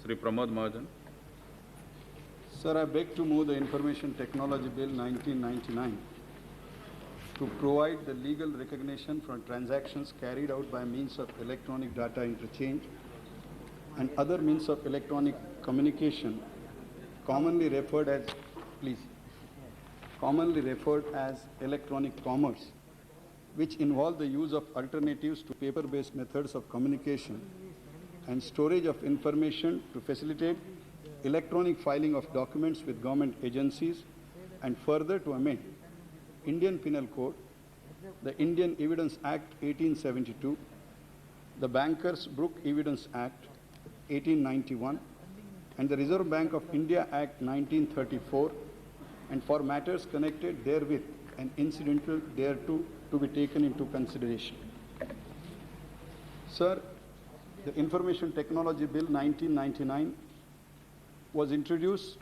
Shri Pramod Mahajan. Sir, I beg to move the Information Technology Bill 1999 to provide the legal recognition for transactions carried out by means of electronic data interchange and other means of electronic communication commonly referred as electronic commerce, which involve the use of alternatives to paper-based methods of communication and storage of information to facilitate electronic filing of documents with government agencies, and further to amend Indian Penal Code, the Indian Evidence Act 1872, the Bankers' Book Evidence Act 1891, and the Reserve Bank of India Act 1934, and for matters connected therewith and incidental thereto to be taken into consideration. Sir, the Information Technology Bill 1999 was introduced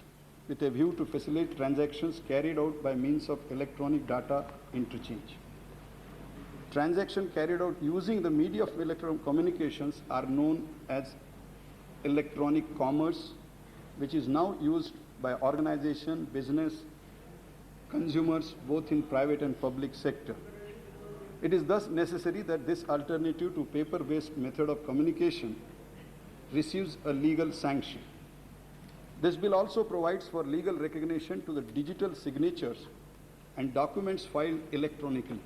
with a view to facilitate transactions carried out by means of electronic data interchange. Transactions carried out using the media of electronic communications are known as electronic commerce, which is now used by organization, business, consumers, both in private and public sector. It is thus necessary that this alternative to paper-based method of communication receives a legal sanction. This bill also provides for legal recognition to the digital signatures and documents filed electronically.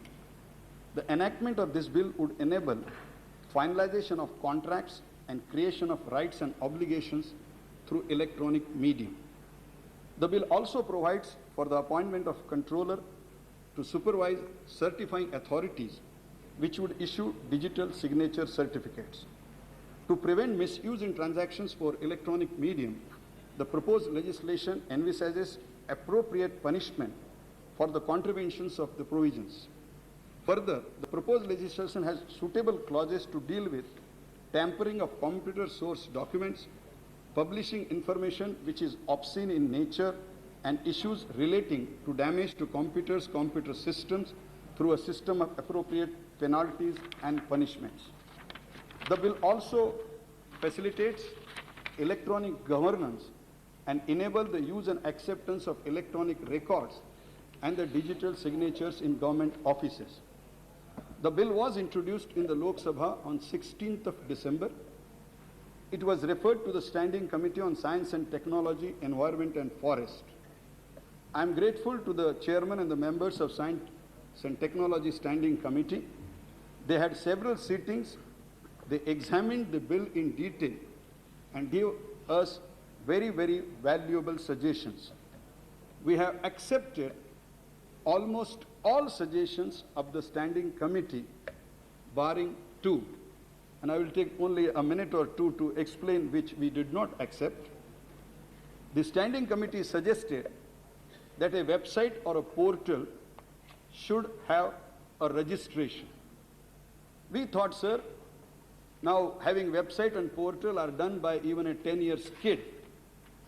The enactment of this bill would enable finalization of contracts and creation of rights and obligations through electronic medium. The bill also provides for the appointment of controller to supervise certifying authorities which would issue digital signature certificates. To prevent misuse in transactions for electronic medium, the proposed legislation envisages appropriate punishment for the contraventions of the provisions. Further, the proposed legislation has suitable clauses to deal with tampering of computer source documents, publishing information which is obscene in nature, and issues relating to damage to computers, computer systems through a system of appropriate penalties and punishments. The bill also facilitates electronic governance and enable the use and acceptance of electronic records and the digital signatures in government offices. The bill was introduced in the Lok Sabha on 16th of December. It was referred to the Standing Committee on Science and Technology, Environment and Forest. I am grateful to the chairman and the members of Science and Technology Standing Committee. They had several sittings. They examined the bill in detail and gave us very, very valuable suggestions. We have accepted almost all suggestions of the Standing Committee, barring two. And I will take only a minute or two to explain which we did not accept. The Standing Committee suggested that a website or a portal should have a registration. We thought, sir, now having website and portal are done by even a 10-year kid,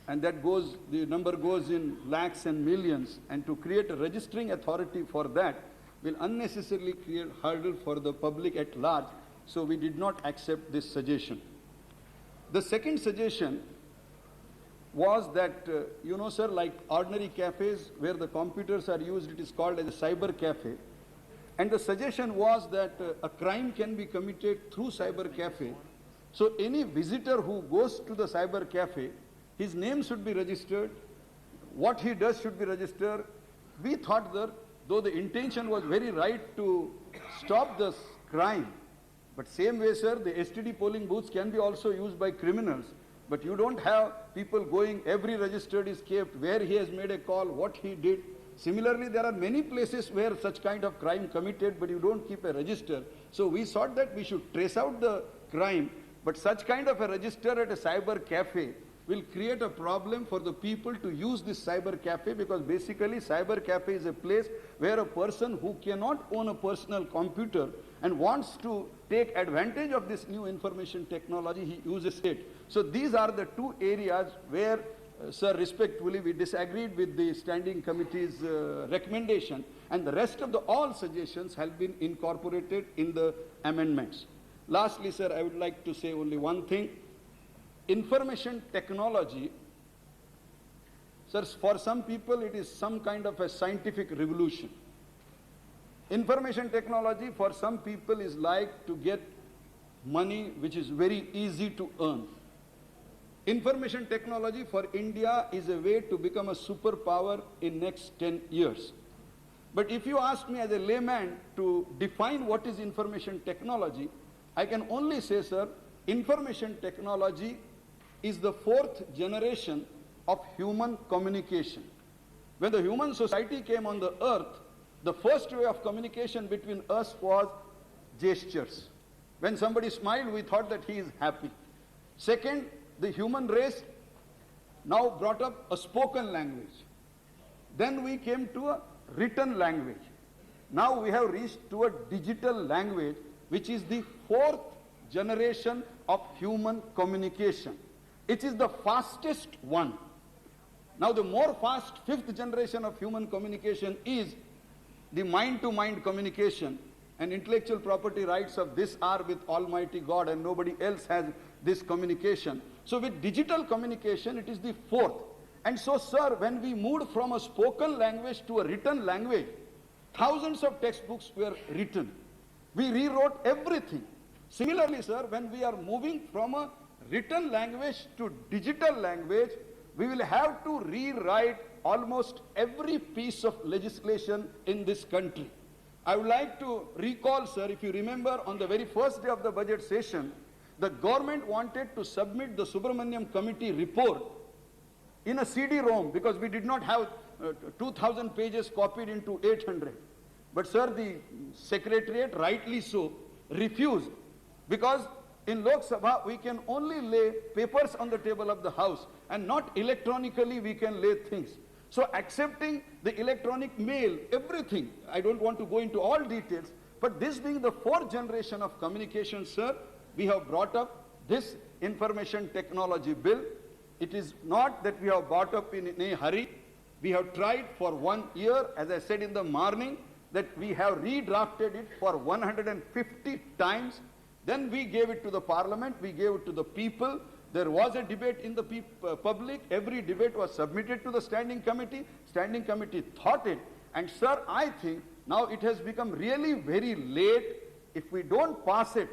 and that goes, the number goes in lakhs and millions, and to create a registering authority for that will unnecessarily create hurdle for the public at large, so we did not accept this suggestion. The second suggestion was that, sir, like ordinary cafes where the computers are used, it is called as a cyber cafe. And the suggestion was that a crime can be committed through cyber cafe. So any visitor who goes to the cyber cafe, his name should be registered, what he does should be registered. We thought that though the intention was very right to stop this crime, but same way, sir, the STD polling booths can be also used by criminals. But you don't have people going, every registered is kept, where he has made a call, what he did. Similarly, there are many places where such kind of crime committed, but you don't keep a register. So we thought that we should trace out the crime, but such kind of a register at a cyber cafe will create a problem for the people to use this cyber cafe, because basically cyber cafe is a place where a person who cannot own a personal computer and wants to take advantage of this new information technology, he uses it. So these are the two areas where, sir, respectfully, we disagreed with the Standing Committee's recommendation, and the rest of the all suggestions have been incorporated in the amendments. Lastly, sir, I would like to say only one thing. information technology, sir, for some people it is some kind of a scientific revolution. Information technology for some people is like to get money which is very easy to earn. Information technology for India is a way to become a superpower in next 10 years. But if you ask me as a layman to define what is information technology, I can only say, sir, information technology is the fourth generation of human communication. When the human society came on the earth, the first way of communication between us was gestures. When somebody smiled, we thought that he is happy. Second, the human race now brought up a spoken language. Then we came to a written language. Now we have reached to a digital language, which is the fourth generation of human communication. It is the fastest one. Now the more fast fifth generation of human communication is the mind-to-mind communication, and intellectual property rights of this are with Almighty God, and nobody else has this communication. So with digital communication, it is the fourth. And so, sir, when we moved from a spoken language to a written language, thousands of textbooks were written. We rewrote everything. Similarly, sir, when we are moving from a written language to digital language, we will have to rewrite almost every piece of legislation in this country. I would like to recall, sir, if you remember, on the very first day of the budget session, the government wanted to submit the Subramaniam Committee report in a CD-ROM because we did not have 2,000 pages copied into 800. But, sir, the Secretariat, rightly so, refused, because in Lok Sabha we can only lay papers on the table of the House and not electronically we can lay things. So accepting the electronic mail, everything, I don't want to go into all details, but this being the fourth generation of communication, sir, we have brought up this information technology bill. It is not that we have brought up in a hurry. We have tried for 1 year, as I said in the morning, that we have redrafted it for 150 times. Then we gave it to the parliament, we gave it to the people. There was a debate in the public. Every debate was submitted to the standing committee. Standing committee thought it. And sir, I think now it has become really very late. If we don't pass it,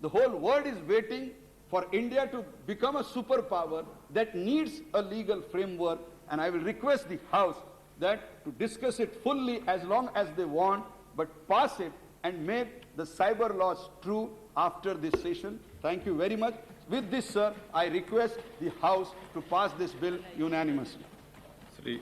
the whole world is waiting for India to become a superpower that needs a legal framework. And I will request the House that to discuss it fully as long as they want, but pass it and make the cyber laws true after this session. Thank you very much. With this, sir, I request the House to pass this bill unanimously. Shri